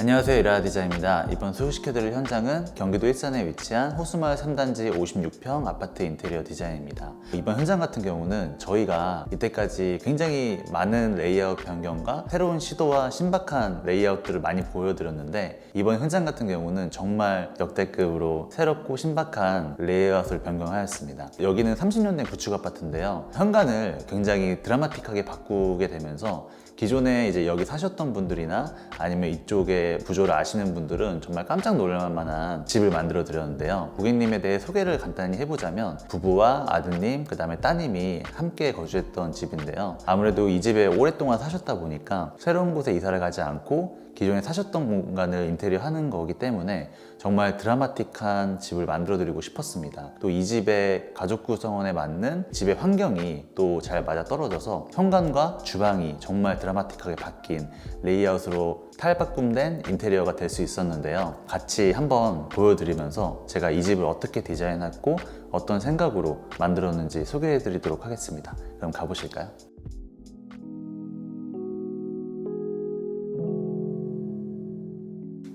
안녕하세요, 이라디자입니다. 이번 소개시켜드릴 현장은 경기도 일산에 위치한 호수마을 3단지 56평 아파트 인테리어 디자인입니다. 이번 현장 같은 경우는 저희가 이때까지 굉장히 많은 레이아웃 변경과 새로운 시도와 신박한 레이아웃들을 많이 보여드렸는데, 이번 현장 같은 경우는 정말 역대급으로 새롭고 신박한 레이아웃을 변경하였습니다. 여기는 30년 된 구축 아파트인데요, 현관을 굉장히 드라마틱하게 바꾸게 되면서 기존에 이제 여기 사셨던 분들이나 아니면 이쪽의 구조를 아시는 분들은 정말 깜짝 놀랄 만한 집을 만들어 드렸는데요. 고객님에 대해 소개를 간단히 해보자면, 부부와 아드님, 그 다음에 따님이 함께 거주했던 집인데요. 아무래도 이 집에 오랫동안 사셨다 보니까 새로운 곳에 이사를 가지 않고 기존에 사셨던 공간을 인테리어 하는 거기 때문에 정말 드라마틱한 집을 만들어 드리고 싶었습니다. 또 이 집의 가족 구성원에 맞는 집의 환경이 또 잘 맞아 떨어져서 현관과 주방이 정말 드라마틱하게 바뀐 레이아웃으로 탈바꿈된 인테리어가 될 수 있었는데요. 같이 한번 보여드리면서 제가 이 집을 어떻게 디자인했고 어떤 생각으로 만들었는지 소개해 드리도록 하겠습니다. 그럼 가보실까요?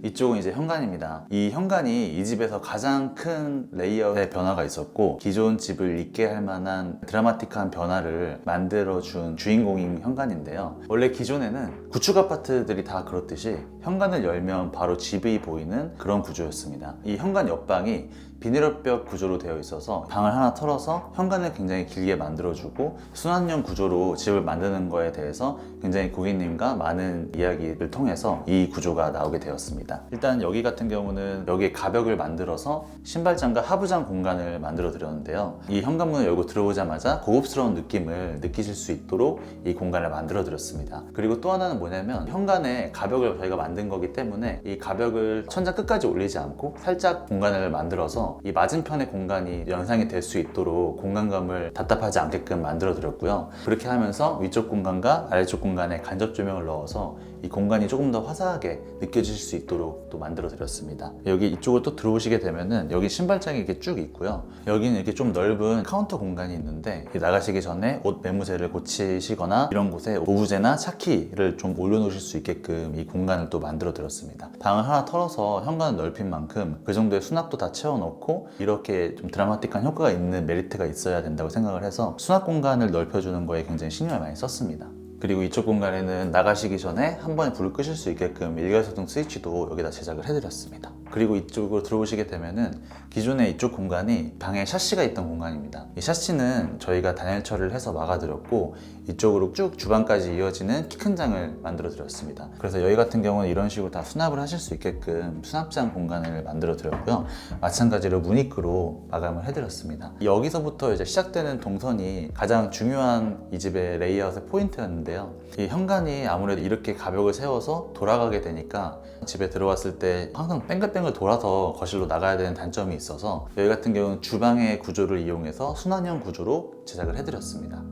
이쪽은 이제 현관입니다. 이 현관이 이 집에서 가장 큰 레이아웃의 변화가 있었고, 기존 집을 잊게 할 만한 드라마틱한 변화를 만들어준 주인공인 현관인데요. 원래 기존에는 구축 아파트들이 다 그렇듯이 현관을 열면 바로 집이 보이는 그런 구조였습니다. 이 현관 옆방이 비닐벽 구조로 되어 있어서 방을 하나 털어서 현관을 굉장히 길게 만들어주고, 순환형 구조로 집을 만드는 거에 대해서 굉장히 고객님과 많은 이야기를 통해서 이 구조가 나오게 되었습니다. 일단 여기 같은 경우는 여기에 가벽을 만들어서 신발장과 하부장 공간을 만들어 드렸는데요. 이 현관문을 열고 들어오자마자 고급스러운 느낌을 느끼실 수 있도록 이 공간을 만들어 드렸습니다. 그리고 또 하나는 뭐냐면, 현관에 가벽을 저희가 만든 거기 때문에 이 가벽을 천장 끝까지 올리지 않고 살짝 공간을 만들어서 이 맞은편의 공간이 연상이 될 수 있도록 공간감을 답답하지 않게끔 만들어 드렸고요. 그렇게 하면서 위쪽 공간과 아래쪽 공간에 간접 조명을 넣어서 이 공간이 조금 더 화사하게 느껴질 수 있도록 또 만들어 드렸습니다. 여기 이쪽을 또 들어오시게 되면은 여기 신발장이 이렇게 쭉 있고요. 여기는 이렇게 좀 넓은 카운터 공간이 있는데, 나가시기 전에 옷 매무새를 고치시거나 이런 곳에 오브제나 차키를 좀 올려놓으실 수 있게끔 이 공간을 또 만들어 드렸습니다. 방을 하나 털어서 현관을 넓힌 만큼 그 정도의 수납도 다 채워넣고 이렇게 좀 드라마틱한 효과가 있는 메리트가 있어야 된다고 생각을 해서 수납 공간을 넓혀주는 거에 굉장히 신경을 많이 썼습니다. 그리고 이쪽 공간에는 나가시기 전에 한 번에 불을 끄실 수 있게끔 일괄소등 스위치도 여기다 제작을 해드렸습니다. 그리고 이쪽으로 들어오시게 되면은 기존에 이쪽 공간이 방에 샤시가 있던 공간입니다. 이 샤시는 저희가 단열처리를 해서 막아드렸고, 이쪽으로 쭉 주방까지 이어지는 키 큰 장을 만들어 드렸습니다. 그래서 여기 같은 경우는 이런 식으로 다 수납을 하실 수 있게끔 수납장 공간을 만들어 드렸고요. 마찬가지로 무니크로 마감을 해드렸습니다. 여기서부터 이제 시작되는 동선이 가장 중요한 이 집의 레이아웃의 포인트였는데요. 이 현관이 아무래도 이렇게 가벽을 세워서 돌아가게 되니까 집에 들어왔을 때 항상 뺑글뺑글 돌아서 거실로 나가야 되는 단점이 있어서 여기 같은 경우는 주방의 구조를 이용해서 순환형 구조로 제작을 해드렸습니다.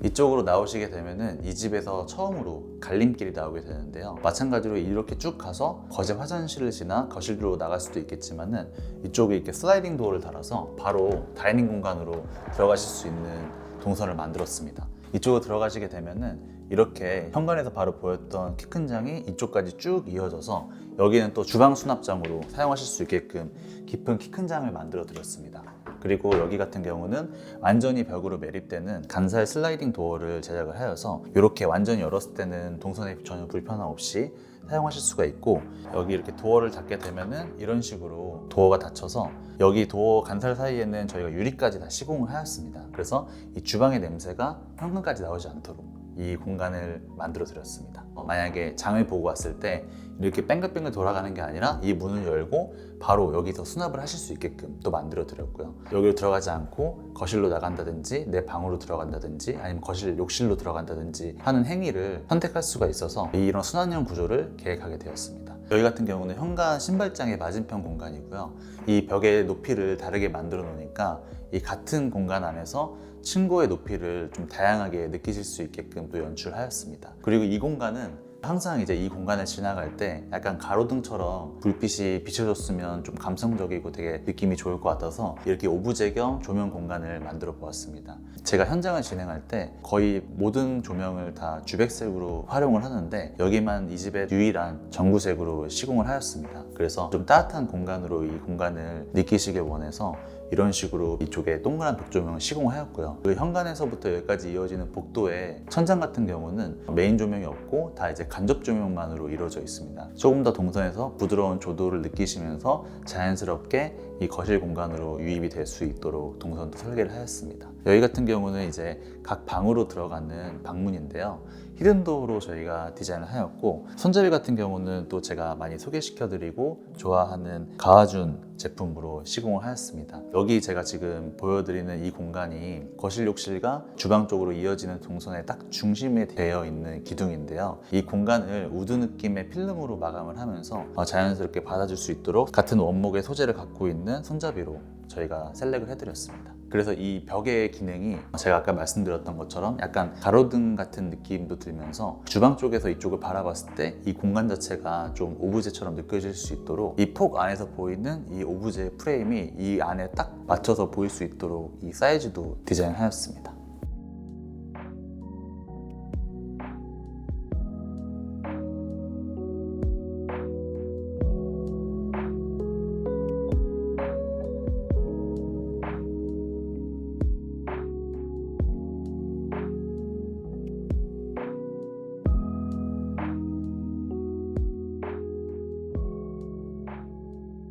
이쪽으로 나오시게 되면은 이 집에서 처음으로 갈림길이 나오게 되는데요. 마찬가지로 이렇게 쭉 가서 거실 화장실을 지나 거실로 나갈 수도 있겠지만은, 이쪽에 이렇게 슬라이딩 도어를 달아서 바로 다이닝 공간으로 들어가실 수 있는 동선을 만들었습니다. 이쪽으로 들어가시게 되면은 이렇게 현관에서 바로 보였던 키 큰 장이 이쪽까지 쭉 이어져서 여기는 또 주방 수납장으로 사용하실 수 있게끔 깊은 키 큰 장을 만들어 드렸습니다. 그리고 여기 같은 경우는 완전히 벽으로 매립되는 간살 슬라이딩 도어를 제작을 하여서 이렇게 완전히 열었을 때는 동선에 전혀 불편함 없이 사용하실 수가 있고, 여기 이렇게 도어를 닫게 되면은 이런 식으로 도어가 닫혀서 여기 도어 간살 사이에는 저희가 유리까지 다 시공을 하였습니다. 그래서 이 주방의 냄새가 현관까지 나오지 않도록 이 공간을 만들어 드렸습니다. 만약에 장을 보고 왔을 때 이렇게 뺑글뺑글 돌아가는 게 아니라 이 문을 열고 바로 여기서 수납을 하실 수 있게끔 또 만들어 드렸고요. 여기로 들어가지 않고 거실로 나간다든지 내 방으로 들어간다든지 아니면 거실 욕실로 들어간다든지 하는 행위를 선택할 수가 있어서 이런 순환형 구조를 계획하게 되었습니다. 여기 같은 경우는 현관 신발장의 맞은편 공간이고요. 이 벽의 높이를 다르게 만들어 놓으니까 이 같은 공간 안에서 층고의 높이를 좀 다양하게 느끼실 수 있게끔 또 연출하였습니다. 그리고 이 공간은 항상 이제 이 공간을 지나갈 때 약간 가로등처럼 불빛이 비춰줬으면 좀 감성적이고 되게 느낌이 좋을 것 같아서 이렇게 오브제 겸 조명 공간을 만들어 보았습니다. 제가 현장을 진행할 때 거의 모든 조명을 다 주백색으로 활용을 하는데 여기만 이 집의 유일한 전구색으로 시공을 하였습니다. 그래서 좀 따뜻한 공간으로 이 공간을 느끼시길 원해서 이런 식으로 이쪽에 동그란 벽조명을 시공하였고요. 그 현관에서부터 여기까지 이어지는 복도의 천장 같은 경우는 메인 조명이 없고 다 이제 간접 조명만으로 이루어져 있습니다. 조금 더 동선에서 부드러운 조도를 느끼시면서 자연스럽게 이 거실 공간으로 유입이 될 수 있도록 동선도 설계를 하였습니다. 여기 같은 경우는 이제 각 방으로 들어가는 방문인데요. 히든도어로 저희가 디자인을 하였고, 손잡이 같은 경우는 또 제가 많이 소개시켜드리고 좋아하는 가와준 제품으로 시공을 하였습니다. 여기 제가 지금 보여드리는 이 공간이 거실 욕실과 주방 쪽으로 이어지는 동선의 딱 중심에 되어 있는 기둥인데요. 이 공간을 우드 느낌의 필름으로 마감을 하면서 자연스럽게 받아줄 수 있도록 같은 원목의 소재를 갖고 있는 손잡이로 저희가 셀렉을 해드렸습니다. 그래서 이 벽의 기능이 제가 아까 말씀드렸던 것처럼 약간 가로등 같은 느낌도 들면서 주방 쪽에서 이쪽을 바라봤을 때 이 공간 자체가 좀 오브제처럼 느껴질 수 있도록 이 폭 안에서 보이는 이 오브제 프레임이 이 안에 딱 맞춰서 보일 수 있도록 이 사이즈도 디자인하였습니다.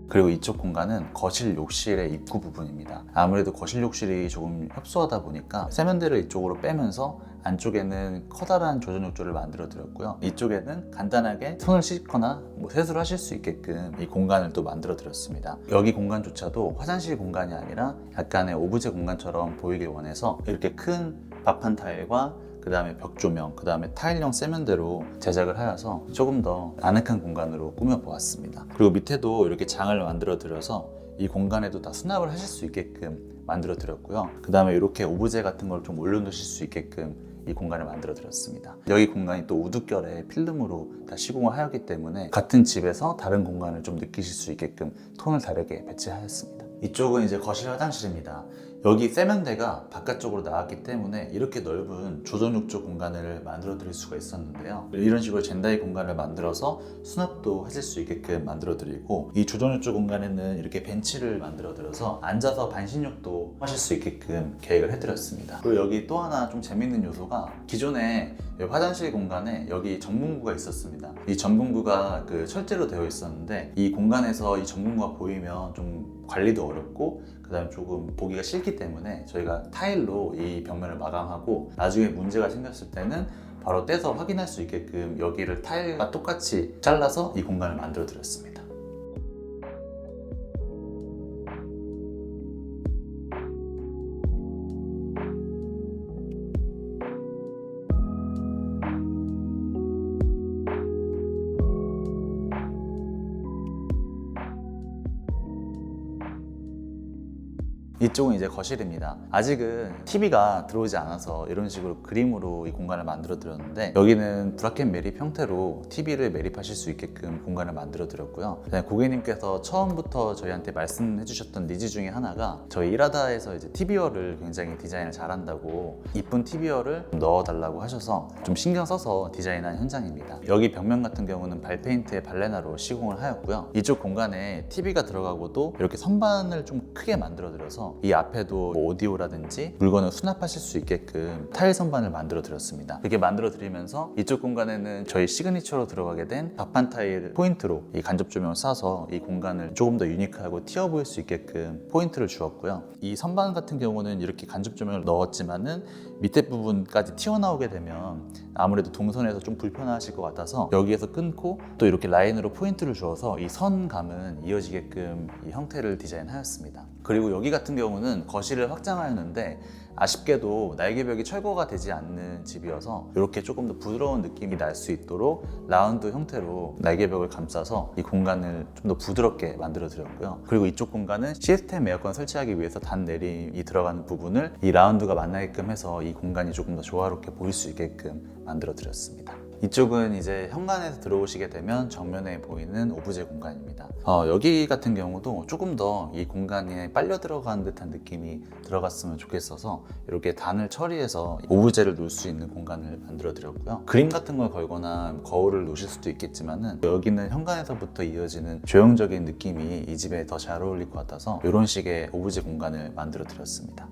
그리고 이쪽 공간은 거실 욕실의 입구 부분입니다. 아무래도 거실 욕실이 조금 협소하다 보니까 세면대를 이쪽으로 빼면서 안쪽에는 커다란 조전 욕조를 만들어 드렸고요. 이쪽에는 간단하게 손을 씻거나 세수를 하실 수 있게끔 이 공간을 또 만들어 드렸습니다. 여기 공간조차도 화장실 공간이 아니라 약간의 오브제 공간처럼 보이길 원해서 이렇게 큰 밥판 타일과 그 다음에 벽 조명, 그 다음에 타일형 세면대로 제작을 하여서 조금 더 아늑한 공간으로 꾸며보았습니다. 그리고 밑에도 이렇게 장을 만들어 드려서 이 공간에도 다 수납을 하실 수 있게끔 만들어 드렸고요. 그 다음에 이렇게 오브제 같은 걸 좀 올려놓으실 수 있게끔 이 공간을 만들어 드렸습니다. 여기 공간이 또 우드결의 필름으로 다 시공을 하였기 때문에 같은 집에서 다른 공간을 좀 느끼실 수 있게끔 톤을 다르게 배치하였습니다. 이쪽은 이제 거실 화장실입니다. 여기 세면대가 바깥쪽으로 나왔기 때문에 이렇게 넓은 조전욕조 공간을 만들어 드릴 수가 있었는데요. 이런 식으로 젠다이 공간을 만들어서 수납도 하실 수 있게끔 만들어 드리고, 이 조전욕조 공간에는 이렇게 벤치를 만들어 드려서 앉아서 반신욕도 하실 수 있게끔 계획을 해드렸습니다. 그리고 여기 또 하나 좀 재밌는 요소가, 기존에 화장실 공간에 여기 전분구가 있었습니다. 이 전분구가 철제로 되어 있었는데 이 공간에서 이 전분구가 보이면 좀 관리도 어렵고 그 다음에 조금 보기가 싫기 때문에 저희가 타일로 이 벽면을 마감하고 나중에 문제가 생겼을 때는 바로 떼서 확인할 수 있게끔 여기를 타일과 똑같이 잘라서 이 공간을 만들어 드렸습니다. 이쪽은 이제 거실입니다. 아직은 TV가 들어오지 않아서 이런 식으로 그림으로 이 공간을 만들어 드렸는데, 여기는 브라켓 매립 형태로 TV를 매립하실 수 있게끔 공간을 만들어 드렸고요. 고객님께서 처음부터 저희한테 말씀해 주셨던 니즈 중에 하나가, 저희 이라다에서 이제 TV어를 굉장히 디자인을 잘한다고 이쁜 TV어를 넣어 달라고 하셔서 좀 신경 써서 디자인한 현장입니다. 여기 벽면 같은 경우는 발페인트의 발레나로 시공을 하였고요. 이쪽 공간에 TV가 들어가고도 이렇게 선반을 좀 크게 만들어 드려서 이 앞에도 오디오라든지 물건을 수납하실 수 있게끔 타일 선반을 만들어 드렸습니다. 이렇게 만들어 드리면서 이쪽 공간에는 저희 시그니처로 들어가게 된 밥판 타일 포인트로 이 간접 조명을 쏴서 이 공간을 조금 더 유니크하고 튀어 보일 수 있게끔 포인트를 주었고요. 이 선반 같은 경우는 이렇게 간접 조명을 넣었지만은 밑에 부분까지 튀어나오게 되면 아무래도 동선에서 좀 불편하실 것 같아서 여기에서 끊고 또 이렇게 라인으로 포인트를 주어서 이 선감은 이어지게끔 이 형태를 디자인하였습니다. 그리고 여기 같은 경우는 거실을 확장하였는데 아쉽게도 날개벽이 철거가 되지 않는 집이어서 이렇게 조금 더 부드러운 느낌이 날 수 있도록 라운드 형태로 날개벽을 감싸서 이 공간을 좀 더 부드럽게 만들어 드렸고요. 그리고 이쪽 공간은 시스템 에어컨 설치하기 위해서 단 내림이 들어가는 부분을 이 라운드가 만나게끔 해서 이 공간이 조금 더 조화롭게 보일 수 있게끔 만들어 드렸습니다. 이쪽은 이제 현관에서 들어오시게 되면 정면에 보이는 오브제 공간입니다. 여기 같은 경우도 조금 더 이 공간에 빨려 들어가는 듯한 느낌이 들어갔으면 좋겠어서 이렇게 단을 처리해서 오브제를 놓을 수 있는 공간을 만들어 드렸고요. 그림 같은 걸 걸거나 거울을 놓으실 수도 있겠지만은 여기는 현관에서부터 이어지는 조형적인 느낌이 이 집에 더 잘 어울릴 것 같아서 이런 식의 오브제 공간을 만들어 드렸습니다.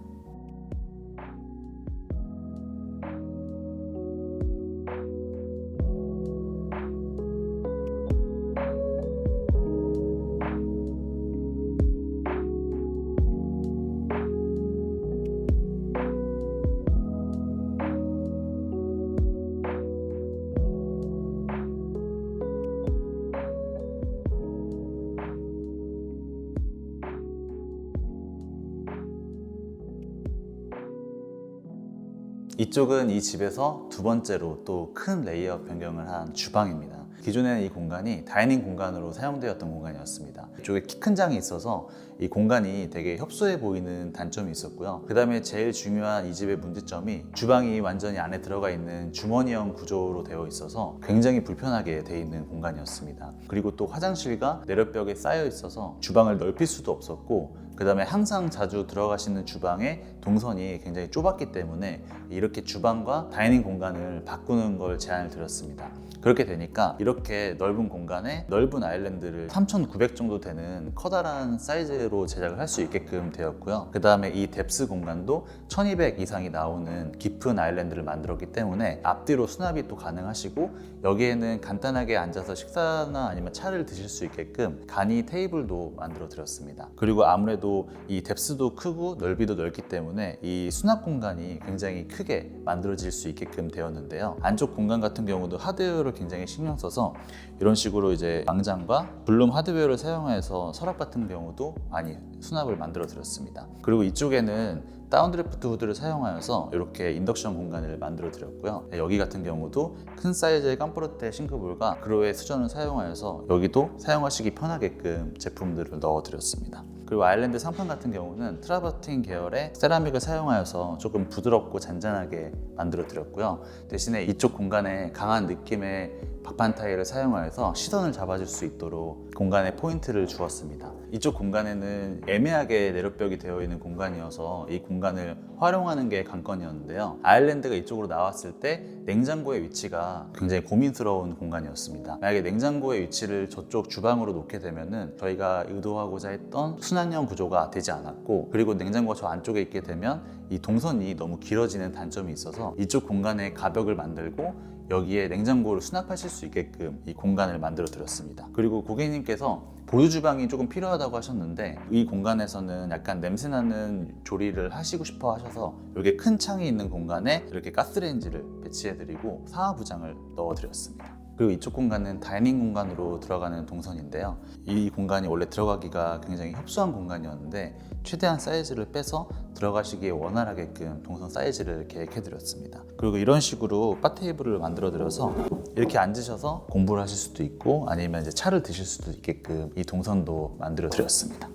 이쪽은 이 집에서 두 번째로 또 큰 레이아웃 변경을 한 주방입니다. 기존에는 이 공간이 다이닝 공간으로 사용되었던 공간이었습니다. 이쪽에 키 큰 장이 있어서 이 공간이 되게 협소해 보이는 단점이 있었고요. 그 다음에 제일 중요한 이 집의 문제점이 주방이 완전히 안에 들어가 있는 주머니형 구조로 되어 있어서 굉장히 불편하게 되어 있는 공간이었습니다. 그리고 또 화장실과 내력벽에 쌓여 있어서 주방을 넓힐 수도 없었고, 그 다음에 항상 자주 들어가시는 주방의 동선이 굉장히 좁았기 때문에 이렇게 주방과 다이닝 공간을 바꾸는 걸 제안을 드렸습니다. 그렇게 되니까 이렇게 넓은 공간에 넓은 아일랜드를 3,900 정도 되는 커다란 사이즈로 제작을 할 수 있게끔 되었고요. 그 다음에 이 뎁스 공간도 1,200 이상이 나오는 깊은 아일랜드를 만들었기 때문에 앞뒤로 수납이 또 가능하시고, 여기에는 간단하게 앉아서 식사나 아니면 차를 드실 수 있게끔 간이 테이블도 만들어 드렸습니다. 그리고 아무래도 이 뎁스도 크고 넓이도 넓기 때문에 이 수납 공간이 굉장히 크게 만들어질 수 있게끔 되었는데요. 안쪽 공간 같은 경우도 하드웨어를 굉장히 신경 써서 이런 식으로 이제 망장과 블룸 하드웨어를 사용해서 서랍 같은 경우도 많이 수납을 만들어 드렸습니다. 그리고 이쪽에는 다운드래프트 후드를 사용하여서 이렇게 인덕션 공간을 만들어 드렸고요. 여기 같은 경우도 큰 사이즈의 깜포르테 싱크볼과 그로의 수전을 사용하여서 여기도 사용하시기 편하게끔 제품들을 넣어 드렸습니다. 그리고 아일랜드 상판 같은 경우는 트라버틴 계열의 세라믹을 사용하여서 조금 부드럽고 잔잔하게 만들어 드렸고요. 대신에 이쪽 공간에 강한 느낌의 박판 타일을 사용하여서 시선을 잡아줄 수 있도록 공간에 포인트를 주었습니다. 이쪽 공간에는 애매하게 내력벽이 되어 있는 공간이어서 이 공간을 활용하는 게 관건이었는데요. 아일랜드가 이쪽으로 나왔을 때 냉장고의 위치가 굉장히 고민스러운 공간이었습니다. 만약에 냉장고의 위치를 저쪽 주방으로 놓게 되면은 저희가 의도하고자 했던 순환형 구조가 되지 않았고, 그리고 냉장고가 저 안쪽에 있게 되면 이 동선이 너무 길어지는 단점이 있어서 이쪽 공간에 가벽을 만들고 여기에 냉장고를 수납하실 수 있게끔 이 공간을 만들어 드렸습니다. 그리고 고객님께서 보조 주방이 조금 필요하다고 하셨는데 이 공간에서는 약간 냄새나는 조리를 하시고 싶어 하셔서 이렇게 큰 창이 있는 공간에 이렇게 가스레인지를 배치해드리고 상하부장을 넣어드렸습니다. 그리고 이쪽 공간은 다이닝 공간으로 들어가는 동선인데요. 이 공간이 원래 들어가기가 굉장히 협소한 공간이었는데 최대한 사이즈를 빼서 들어가시기에 원활하게끔 동선 사이즈를 계획해드렸습니다. 그리고 이런 식으로 바 테이블을 만들어드려서 이렇게 앉으셔서 공부를 하실 수도 있고 아니면 이제 차를 드실 수도 있게끔 이 동선도 만들어드렸습니다.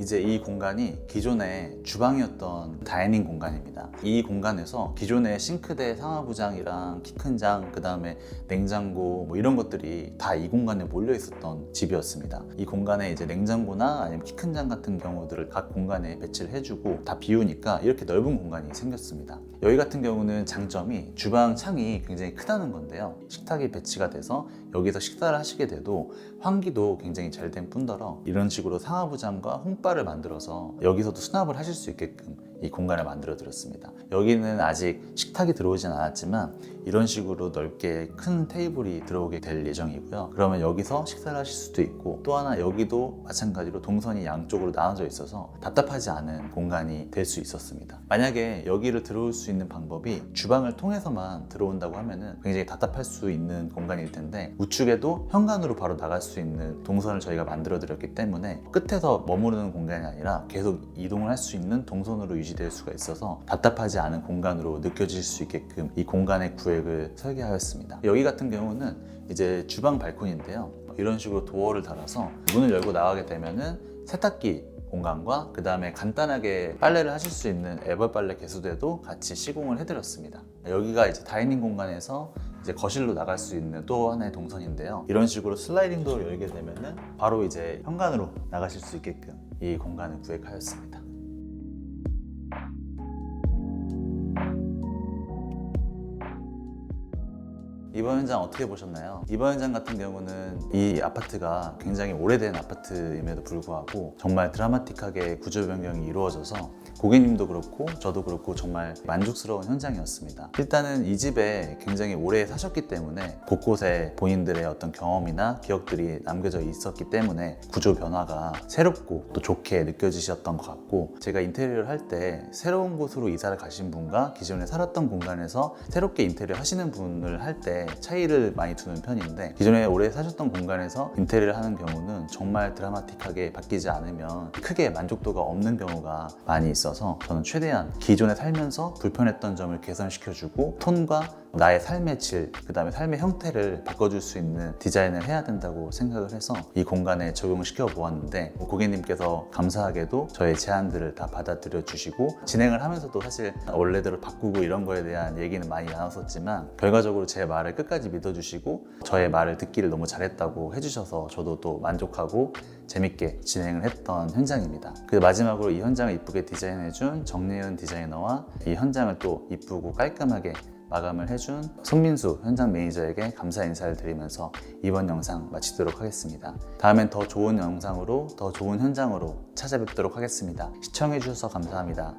이제 이 공간이 기존의 주방이었던 다이닝 공간입니다. 이 공간에서 기존의 싱크대 상하부장이랑 키 큰 장, 그 다음에 냉장고 뭐 이런 것들이 다 이 공간에 몰려 있었던 집이었습니다. 이 공간에 이제 냉장고나 아니면 키 큰 장 같은 경우들을 각 공간에 배치를 해주고 다 비우니까 이렇게 넓은 공간이 생겼습니다. 여기 같은 경우는 장점이 주방 창이 굉장히 크다는 건데요. 식탁이 배치가 돼서 여기서 식사를 하시게 돼도 환기도 굉장히 잘 된 뿐더러 이런 식으로 상하부장과 홈바를 만들어서 여기서도 수납을 하실 수 있게끔 이 공간을 만들어 드렸습니다. 여기는 아직 식탁이 들어오진 않았지만 이런 식으로 넓게 큰 테이블이 들어오게 될 예정이고요. 그러면 여기서 식사를 하실 수도 있고, 또 하나 여기도 마찬가지로 동선이 양쪽으로 나눠져 있어서 답답하지 않은 공간이 될 수 있었습니다. 만약에 여기를 들어올 수 있는 방법이 주방을 통해서만 들어온다고 하면은 굉장히 답답할 수 있는 공간일 텐데, 우측에도 현관으로 바로 나갈 수 있는 동선을 저희가 만들어 드렸기 때문에 끝에서 머무르는 공간이 아니라 계속 이동을 할 수 있는 동선으로 유지될 수가 있어서 답답하지 않은 공간으로 느껴질 수 있게끔 이 공간의 구획을 설계하였습니다. 여기 같은 경우는 이제 주방 발코니인데요. 이런 식으로 도어를 달아서 문을 열고 나가게 되면은 세탁기 공간과 그 다음에 간단하게 빨래를 하실 수 있는 애벌빨래 개수대도 같이 시공을 해드렸습니다. 여기가 이제 다이닝 공간에서 이제 거실로 나갈 수 있는 또 하나의 동선인데요. 이런 식으로 슬라이딩 도어를 열게 되면은 바로 이제 현관으로 나가실 수 있게끔 이 공간을 구획하였습니다. 이번 현장 어떻게 보셨나요? 이번 현장 같은 경우는 이 아파트가 굉장히 오래된 아파트임에도 불구하고 정말 드라마틱하게 구조 변경이 이루어져서 고객님도 그렇고 저도 그렇고 정말 만족스러운 현장이었습니다. 일단은 이 집에 굉장히 오래 사셨기 때문에 곳곳에 본인들의 어떤 경험이나 기억들이 남겨져 있었기 때문에 구조 변화가 새롭고 또 좋게 느껴지셨던 것 같고, 제가 인테리어를 할 때 새로운 곳으로 이사를 가신 분과 기존에 살았던 공간에서 새롭게 인테리어 하시는 분을 할 때 차이를 많이 두는 편인데, 기존에 오래 사셨던 공간에서 인테리어를 하는 경우는 정말 드라마틱하게 바뀌지 않으면 크게 만족도가 없는 경우가 많이 있어서 저는 최대한 기존에 살면서 불편했던 점을 개선시켜주고 톤과 나의 삶의 질, 그 다음에 삶의 형태를 바꿔줄 수 있는 디자인을 해야 된다고 생각을 해서 이 공간에 적용을 시켜 보았는데, 고객님께서 감사하게도 저의 제안들을 다 받아들여 주시고 진행을 하면서도 사실 원래대로 바꾸고 이런 거에 대한 얘기는 많이 나눴었지만 결과적으로 제 말을 끝까지 믿어주시고 저의 말을 듣기를 너무 잘했다고 해주셔서 저도 또 만족하고 재밌게 진행을 했던 현장입니다. 그 마지막으로 이 현장을 이쁘게 디자인해준 정예은 디자이너와 이 현장을 또 이쁘고 깔끔하게 마감을 해준 손민수 현장 매니저에게 감사 인사를 드리면서 이번 영상 마치도록 하겠습니다. 다음엔 더 좋은 영상으로 더 좋은 현장으로 찾아뵙도록 하겠습니다. 시청해주셔서 감사합니다.